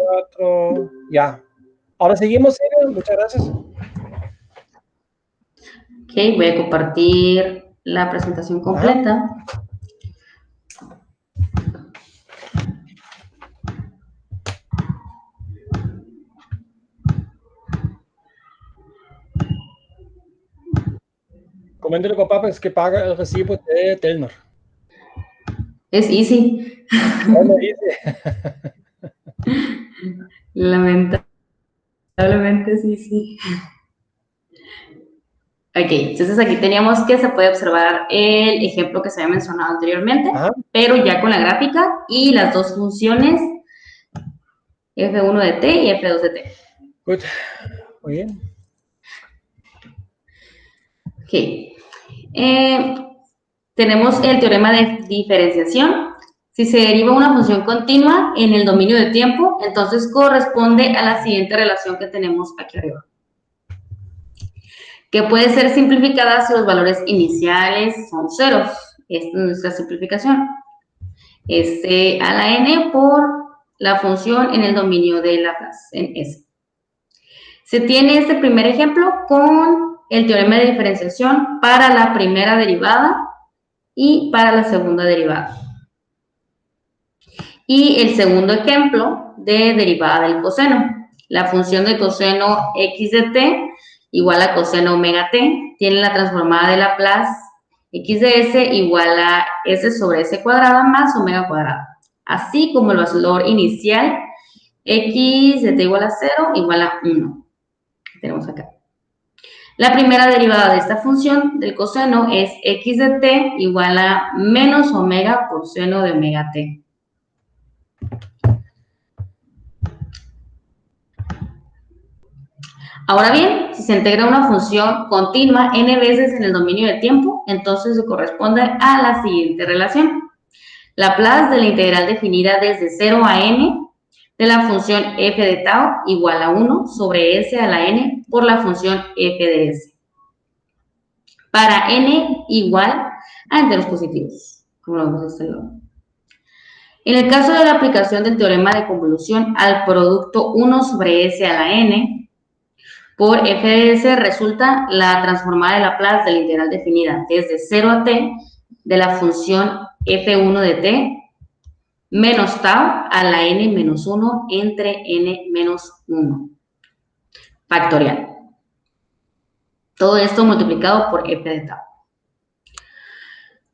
4, ya. Ahora seguimos, Silvia, muchas gracias. Ok, voy a compartir la presentación completa. Coméntale con papá, es que paga el recibo de Telnor. Es easy. Bueno, dice. Lamentablemente es easy. Ok, entonces aquí teníamos que se puede observar el ejemplo que se había mencionado anteriormente, pero ya con la gráfica y las dos funciones f1 de t y f2 de t. Good. Muy bien. Ok. Tenemos el teorema de diferenciación. Si se deriva una función continua en el dominio de tiempo, entonces corresponde a la siguiente relación que tenemos aquí arriba, que puede ser simplificada si los valores iniciales son ceros. Esta es nuestra simplificación. A la n por la función en el dominio de Laplace, en S. Se tiene este primer ejemplo con el teorema de diferenciación para la primera derivada y para la segunda derivada. Y el segundo ejemplo de derivada del coseno. La función de coseno x de t igual a coseno omega t tiene la transformada de Laplace x de s igual a s sobre s cuadrada más omega cuadrada. Así como el valor inicial x de t igual a 0 igual a 1. Tenemos acá. La primera derivada de esta función del coseno es x de t igual a menos omega por seno de omega t. Ahora bien, si se integra una función continua n veces en el dominio de tiempo, entonces se corresponde a la siguiente relación. Laplace de la integral definida desde 0 a n de la función f de tau igual a 1 sobre s a la n por la función f de s. Para n igual a enteros positivos, como lo vemos de este lado. En el caso de la aplicación del teorema de convolución al producto 1 sobre s a la n, por f de s resulta la transformada de Laplace de la integral definida desde 0 a t de la función f1 de t menos tau a la n menos 1 entre n menos 1. Factorial. Todo esto multiplicado por f de tau.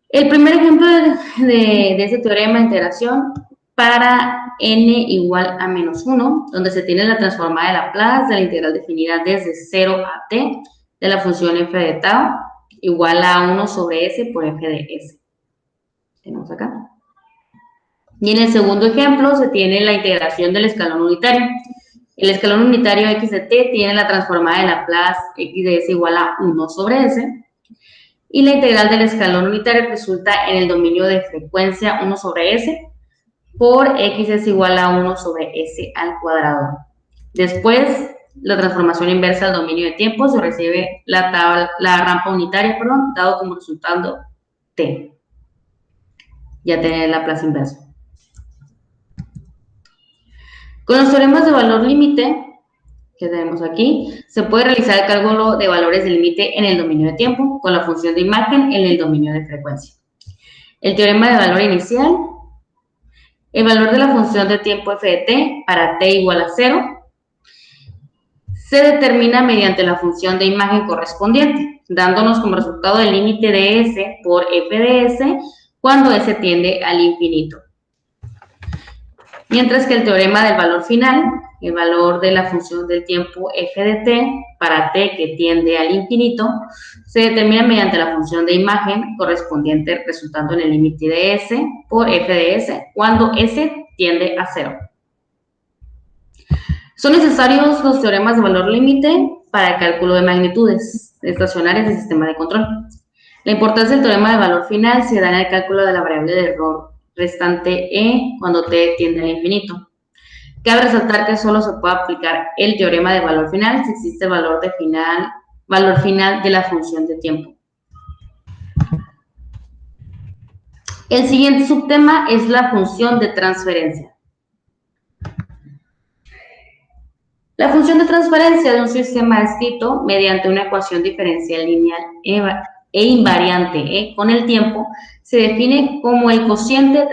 El primer ejemplo de este teorema de integración para n igual a menos 1, donde se tiene la transformada de Laplace de la integral definida desde 0 a t de la función f de tau igual a 1 sobre s por f de s. Tenemos acá. Y en el segundo ejemplo se tiene la integración del escalón unitario. El escalón unitario x de t tiene la transformada de Laplace x de s igual a 1 sobre s. Y la integral del escalón unitario resulta en el dominio de frecuencia 1 sobre s por x es igual a 1 sobre s al cuadrado. Después, la transformación inversa al dominio de tiempo se recibe la rampa unitaria, dado como resultado t. Ya tiene la Laplace inverso. Con los teoremas de valor límite que tenemos aquí, se puede realizar el cálculo de valores de límite en el dominio de tiempo con la función de imagen en el dominio de frecuencia. El teorema de valor inicial, el valor de la función de tiempo f de t para t igual a 0 se determina mediante la función de imagen correspondiente, dándonos como resultado el límite de s por f de s cuando s tiende al infinito. Mientras que el teorema del valor final, el valor de la función del tiempo f de t para t que tiende al infinito, se determina mediante la función de imagen correspondiente resultando en el límite de s por f de s cuando s tiende a 0. Son necesarios los teoremas de valor límite para el cálculo de magnitudes estacionarias del sistema de control. La importancia del teorema de valor final se da en el cálculo de la variable de error restante e cuando t tiende al infinito. Cabe resaltar que solo se puede aplicar el teorema de valor final si existe el valor final de la función de tiempo. El siguiente subtema es la función de transferencia. La función de transferencia de un sistema escrito mediante una ecuación diferencial lineal e invariante con el tiempo se define como el cociente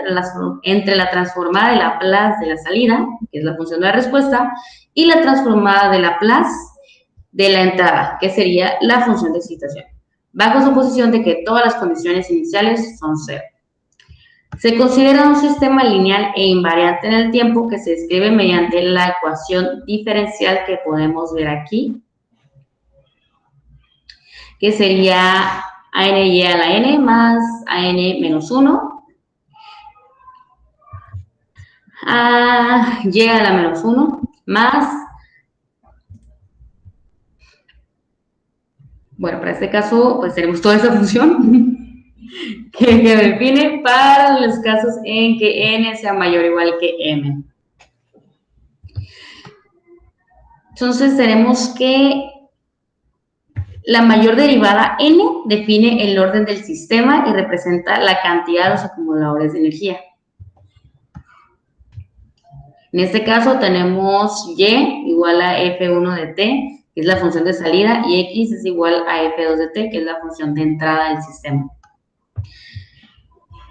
entre la transformada de Laplace de la salida, que es la función de la respuesta, y la transformada de Laplace de la entrada, que sería la función de excitación, bajo suposición de que todas las condiciones iniciales son cero. Se considera un sistema lineal e invariante en el tiempo que se describe mediante la ecuación diferencial que podemos ver aquí, que sería ANY a la N más AN menos 1 a Y a la menos 1 más, bueno, para este caso, pues tenemos toda esa función que define para los casos en que N sea mayor o igual que M. Entonces tenemos que la mayor derivada N define el orden del sistema y representa la cantidad de los acumuladores de energía. En este caso tenemos Y igual a F1 de T, que es la función de salida, y X es igual a F2 de T, que es la función de entrada del sistema.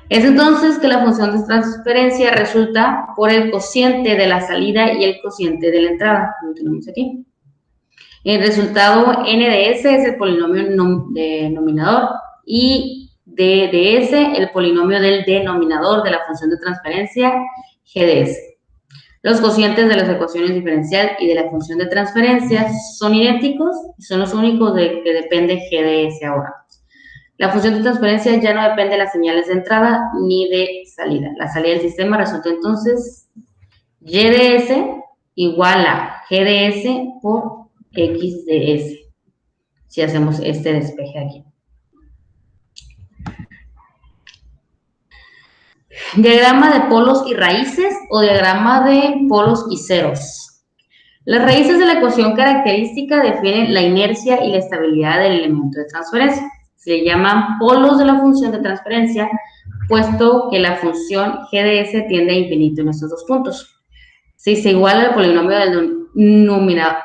Es entonces que la función de transferencia resulta por el cociente de la salida y el cociente de la entrada, como tenemos aquí. El resultado n de s es el polinomio denominador y d de s el polinomio del denominador de la función de transferencia g de s. Los cocientes de las ecuaciones diferencial y de la función de transferencia son idénticos y son los únicos de que depende g de s ahora. La función de transferencia ya no depende de las señales de entrada ni de salida. La salida del sistema resulta entonces y de s igual a g de s por x de s, si hacemos este despeje aquí. Diagrama de polos y raíces o diagrama de polos y ceros. Las raíces de la ecuación característica definen la inercia y la estabilidad del elemento de transferencia. Se le llaman polos de la función de transferencia, puesto que la función g de s tiende a infinito en estos dos puntos. Si se iguala el polinomio del numerador,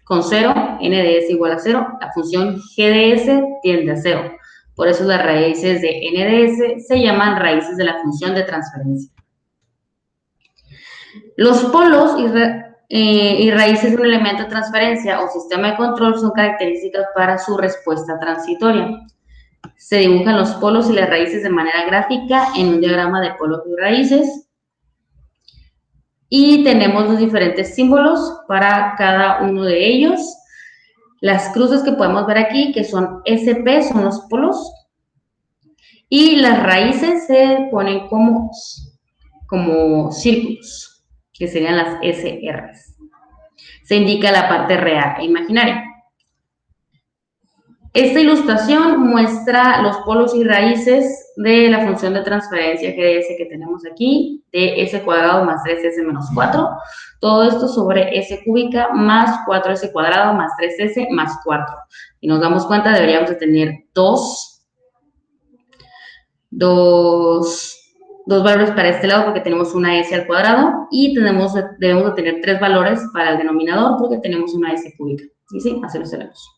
con 0, n de s igual a 0, la función g de s tiende a 0. Por eso las raíces de n de s se llaman raíces de la función de transferencia. Los polos y raíces de un elemento de transferencia o sistema de control son características para su respuesta transitoria. Se dibujan los polos y las raíces de manera gráfica en un diagrama de polos y raíces. Y tenemos los diferentes símbolos para cada uno de ellos. Las cruces que podemos ver aquí, que son SP, son los polos. Y las raíces se ponen como círculos, que serían las SRs. Se indica la parte real e imaginaria. Esta ilustración muestra los polos y raíces de la función de transferencia g de s que tenemos aquí, de s cuadrado más 3s menos 4. Todo esto sobre s cúbica más 4s cuadrado más 3s más 4. Si nos damos cuenta, deberíamos de tener dos valores para este lado porque tenemos una s al cuadrado y debemos de tener 3 valores para el denominador porque tenemos una s cúbica. Y sí, así lo tenemos.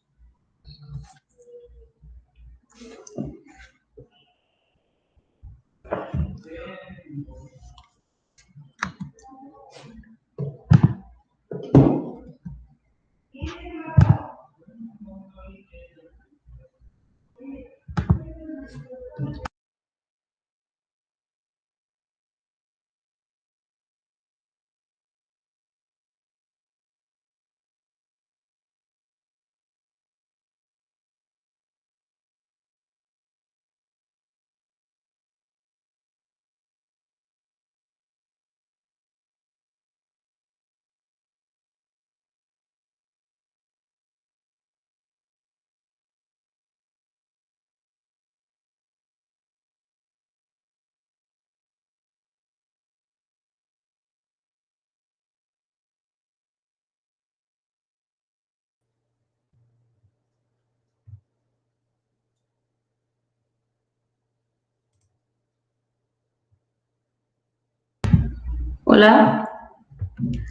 Hola.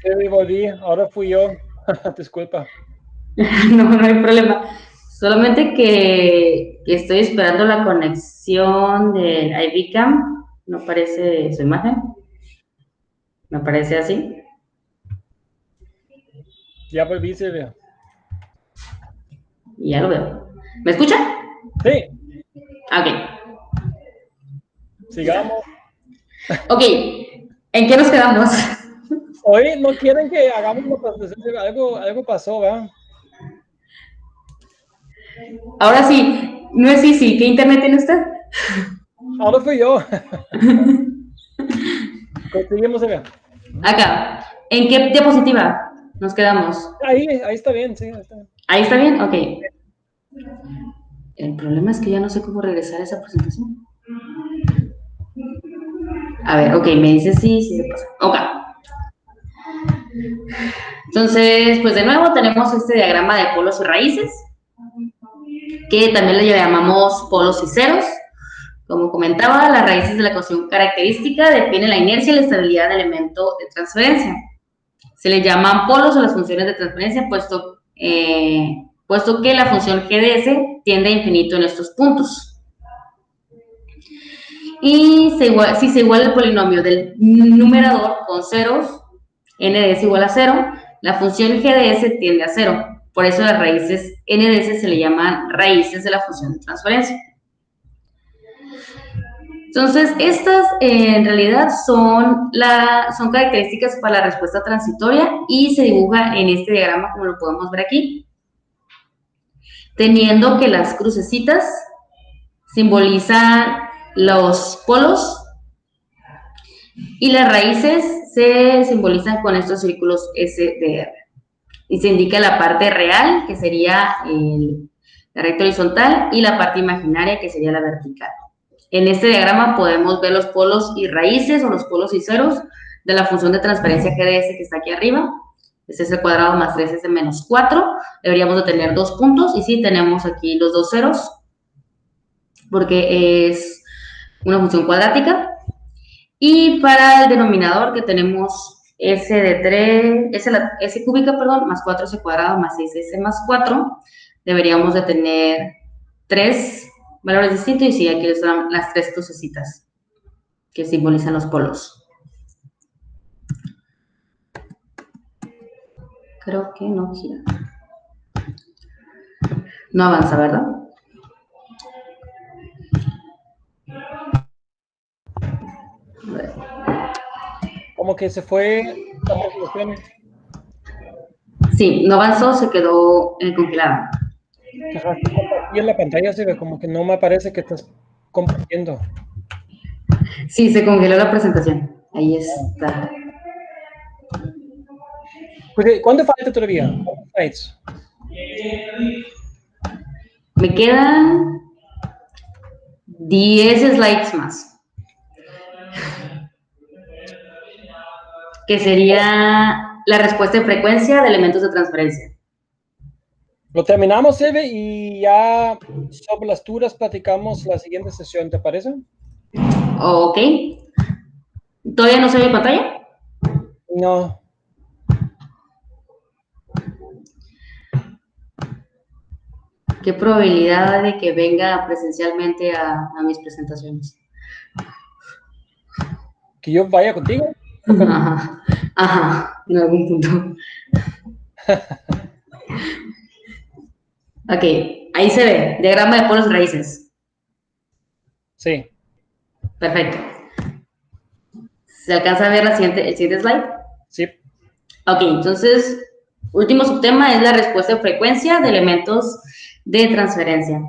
Sí, volví, ahora fui yo. Disculpa. No, no hay problema. Solamente que estoy esperando la conexión del IVCam. No aparece su imagen. Me aparece así. Ya volví, Silvia. Y ya lo veo. ¿Me escucha? Sí, Ok. sigamos. Ok. ¿En qué nos quedamos? Hoy no quieren que hagamos una presentación, algo pasó, ¿verdad? Ahora sí, no es Easy. ¿Qué internet tiene usted? Ahora fui yo. Conseguimos, Silvia. Acá. ¿En qué diapositiva nos quedamos? Ahí está bien, sí, ahí está bien. ¿Ahí está bien? Ok. El problema es que ya no sé cómo regresar a esa presentación. A ver, ok, me dice sí, sí se pasa. Ok. Entonces, pues de nuevo tenemos este diagrama de polos y raíces, que también le llamamos polos y ceros. Como comentaba, las raíces de la ecuación característica definen la inercia y la estabilidad del elemento de transferencia. Se le llaman polos a las funciones de transferencia, puesto que la función g de s tiende a infinito en estos puntos. Y si se iguala el polinomio del numerador con ceros, n de s igual a 0, la función g de s tiende a 0. Por eso las raíces n de s se le llaman raíces de la función de transferencia. Entonces, estas en realidad son características para la respuesta transitoria y se dibuja en este diagrama como lo podemos ver aquí, teniendo que las crucecitas simbolizan los polos y las raíces se simbolizan con estos círculos S de R. Y se indica la parte real, que sería la recta horizontal, y la parte imaginaria, que sería la vertical. En este diagrama podemos ver los polos y raíces, o los polos y ceros, de la función de transferencia g de s que está aquí arriba. Es s al cuadrado más 3s menos 4. Deberíamos de tener 2 puntos, y sí, tenemos aquí los 2 ceros, porque es una función cuadrática. Y para el denominador, que tenemos s de 3, s cúbica, perdón, más 4s cuadrado más 6s más 4, deberíamos de tener 3 valores distintos, y sí, aquí están las 3 crucecitas que simbolizan los polos. Creo que no gira. No avanza, ¿verdad? Como que se fue la presentación. Sí, no avanzó, se quedó congelada. Dejaste compartir la pantalla, Silvia, como que no me parece que estás compartiendo. Sí, se congeló la presentación. Ahí está. Pues, ¿cuánto falta todavía? ¿Cuántos slides? Me quedan 10 slides más. Que sería la respuesta en frecuencia de elementos de transferencia. Lo terminamos, Silvia, y ya sobre las duras platicamos la siguiente sesión, ¿te parece? Ok. ¿Todavía no se ve mi pantalla? No. ¿Qué probabilidad de que venga presencialmente a mis presentaciones? ¿Que yo vaya contigo? Ajá, ajá, en algún punto. Ok, ahí se ve, diagrama de polos y raíces. Sí. Perfecto. ¿Se alcanza a ver el siguiente slide? Sí. Ok, entonces, último subtema es la respuesta en frecuencia de elementos de transferencia.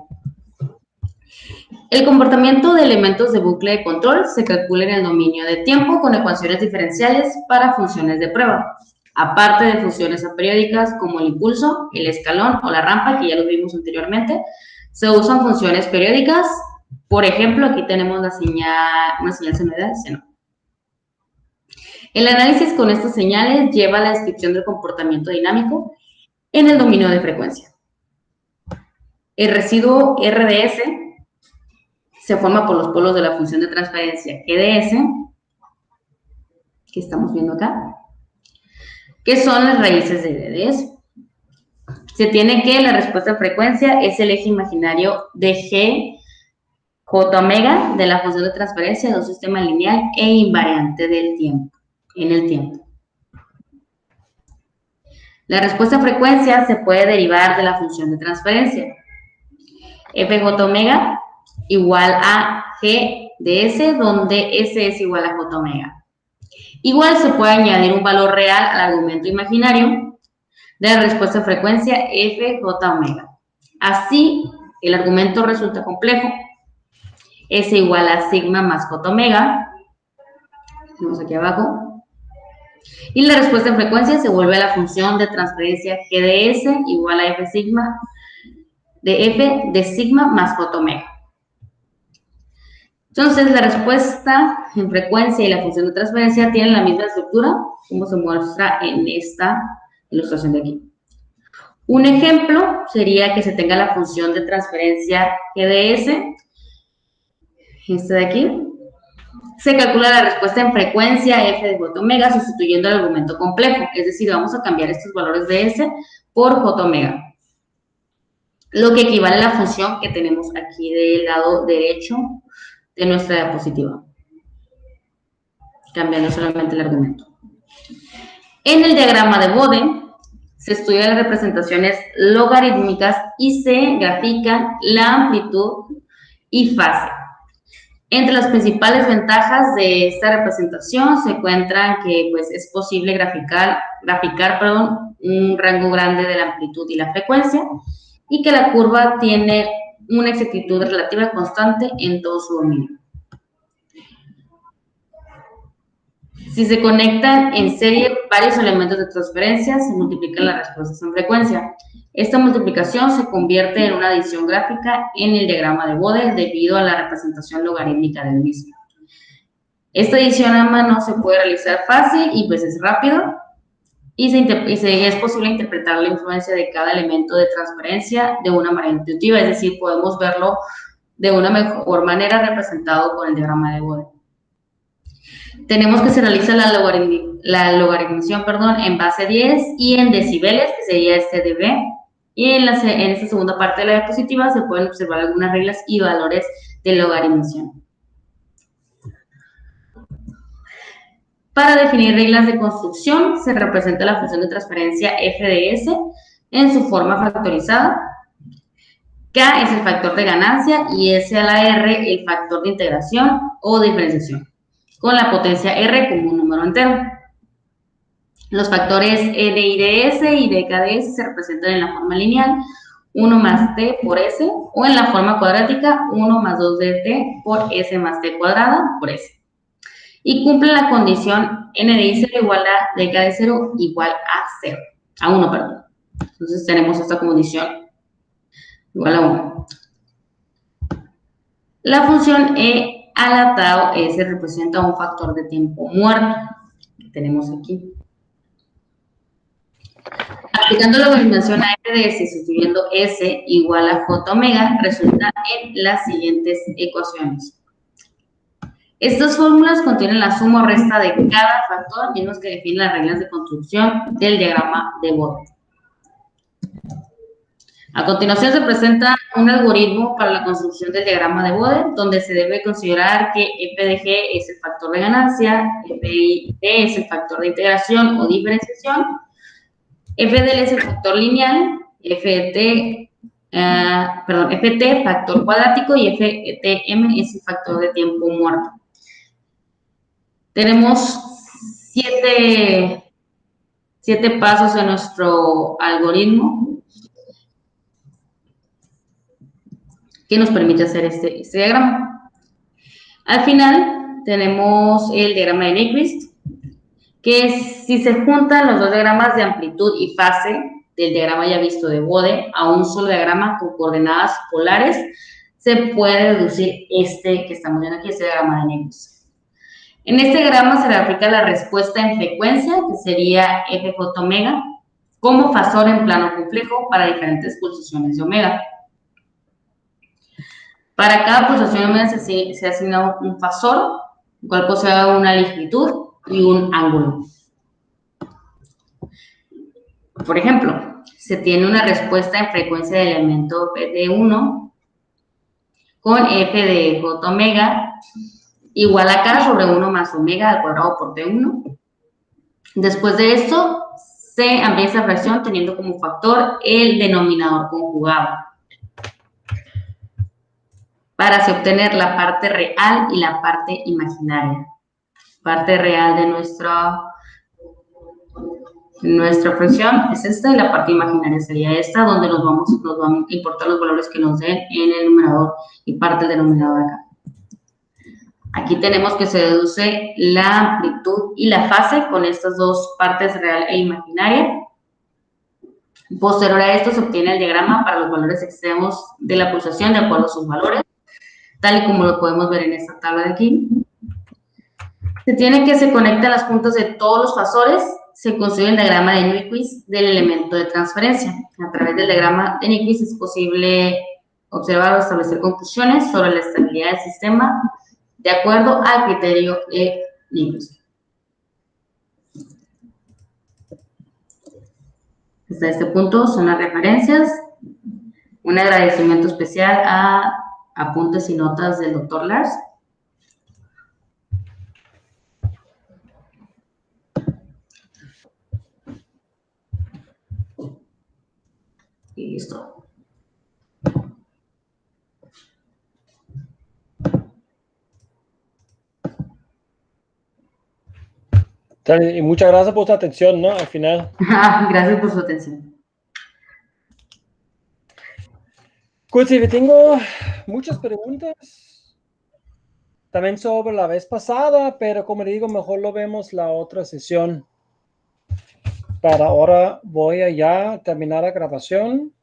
El comportamiento de elementos de bucle de control se calcula en el dominio de tiempo con ecuaciones diferenciales para funciones de prueba, aparte de funciones aperiódicas como el impulso, el escalón o la rampa, que ya los vimos anteriormente. Se usan funciones periódicas. Por ejemplo, aquí tenemos una señal senoidal, seno. El análisis con estas señales lleva a la descripción del comportamiento dinámico en el dominio de frecuencia. El residuo RDS se forma por los polos de la función de transferencia GDS, que estamos viendo acá, ¿Qué son las raíces de eso? Se tiene que la respuesta de frecuencia es el eje imaginario de G, J omega de la función de transferencia de un sistema lineal e invariante del tiempo, en el tiempo. La respuesta de frecuencia se puede derivar de la función de transferencia. FJ omega igual a G de S, donde S es igual a J omega. Igual se puede añadir un valor real al argumento imaginario de la respuesta de frecuencia FJ omega. Así, el argumento resulta complejo. S igual a sigma más J omega. Tenemos aquí abajo. Y la respuesta en frecuencia se vuelve a la función de transferencia G de S igual a F sigma de F de sigma más J omega. Entonces, la respuesta en frecuencia y la función de transferencia tienen la misma estructura, como se muestra en esta ilustración de aquí. Un ejemplo sería que se tenga la función de transferencia G de S, esta de aquí. Se calcula la respuesta en frecuencia F de J omega sustituyendo el argumento complejo, es decir, vamos a cambiar estos valores de S por J omega, lo que equivale a la función que tenemos aquí del lado derecho de nuestra diapositiva, cambiando solamente el argumento. En el diagrama de Bode se estudian las representaciones logarítmicas y se grafican la amplitud y fase. Entre las principales ventajas de esta representación se encuentran que pues, es posible graficar un rango grande de la amplitud y la frecuencia y que la curva tiene una exactitud relativa constante en todo su dominio. Si se conectan en serie varios elementos de transferencia, se multiplican las respuestas en frecuencia. Esta multiplicación se convierte en una adición gráfica en el diagrama de Bode debido a la representación logarítmica del mismo. Esta adición a mano se puede realizar fácil y pues es rápido y es posible interpretar la influencia de cada elemento de transferencia de una manera intuitiva, es decir, podemos verlo de una mejor manera representado con el diagrama de Bode. Tenemos que se realiza la logaritmización en base 10 y en decibeles, que sería este dB. Y en esta segunda parte de la diapositiva se pueden observar algunas reglas y valores de logaritmización. Para definir reglas de construcción, se representa la función de transferencia f de s en su forma factorizada. K es el factor de ganancia y S a la R el factor de integración o diferenciación, con la potencia R como un número entero. Los factores E de I de S y de K de S se representan en la forma lineal 1 más T por S o en la forma cuadrática 1 más 2 de T por S más T cuadrada por S. Y cumple la condición N de I0 igual a D K de 0 igual a 0, a 1, perdón. Entonces tenemos esta condición igual a 1. La función E a la tau S representa un factor de tiempo muerto que tenemos aquí. Aplicando la logaritmización a f de s y sustituyendo s igual a j omega, resulta en las siguientes ecuaciones. Estas fórmulas contienen la suma o resta de cada factor, mismos que definen las reglas de construcción del diagrama de Bode. A continuación se presenta un algoritmo para la construcción del diagrama de Bode, donde se debe considerar que f de g es el factor de ganancia, f de i es el factor de integración o diferenciación, f de L es el factor lineal, ft factor cuadrático y ftm es el factor de tiempo muerto. Tenemos 7 pasos en nuestro algoritmo que nos permite hacer este diagrama. Al final tenemos el diagrama de Nyquist, que si se juntan los dos diagramas de amplitud y fase del diagrama ya visto de Bode a un solo diagrama con coordenadas polares, se puede deducir este que estamos viendo aquí, este diagrama de Nyquist. En este diagrama se le aplica la respuesta en frecuencia, que sería FJ omega, como fasor en plano complejo para diferentes pulsaciones de omega. Para cada pulsación de omega se asigna un fasor, el cual posee una longitud y un ángulo. Por ejemplo, se tiene una respuesta en frecuencia de elemento de 1 con f de j omega igual a k sobre 1 más omega al cuadrado por t1. Después de esto, se amplía esta fracción teniendo como factor el denominador conjugado para así obtener la parte real y la parte imaginaria. Parte real de nuestra fracción es esta y la parte imaginaria sería esta, donde nos van a importar los valores que nos den en el numerador y parte del denominador acá. Aquí tenemos que se deduce la amplitud y la fase con estas dos partes real e imaginaria. Posterior a esto se obtiene el diagrama para los valores extremos de la pulsación de acuerdo a sus valores, tal y como lo podemos ver en esta tabla de aquí. Se tiene que se conectan las puntas de todos los fasores, se construye el diagrama de Nyquist del elemento de transferencia. A través del diagrama de Nyquist es posible observar o establecer conclusiones sobre la estabilidad del sistema de acuerdo al criterio de Nyquist. Hasta este punto son las referencias. Un agradecimiento especial a apuntes y notas del Dr. Lars. Y listo. Y muchas gracias por tu atención, ¿no? Al final. Gracias por su atención. Pues sí, tengo muchas preguntas también sobre la vez pasada, pero como digo, mejor lo vemos la otra sesión. Para ahora voy a ya terminar la grabación.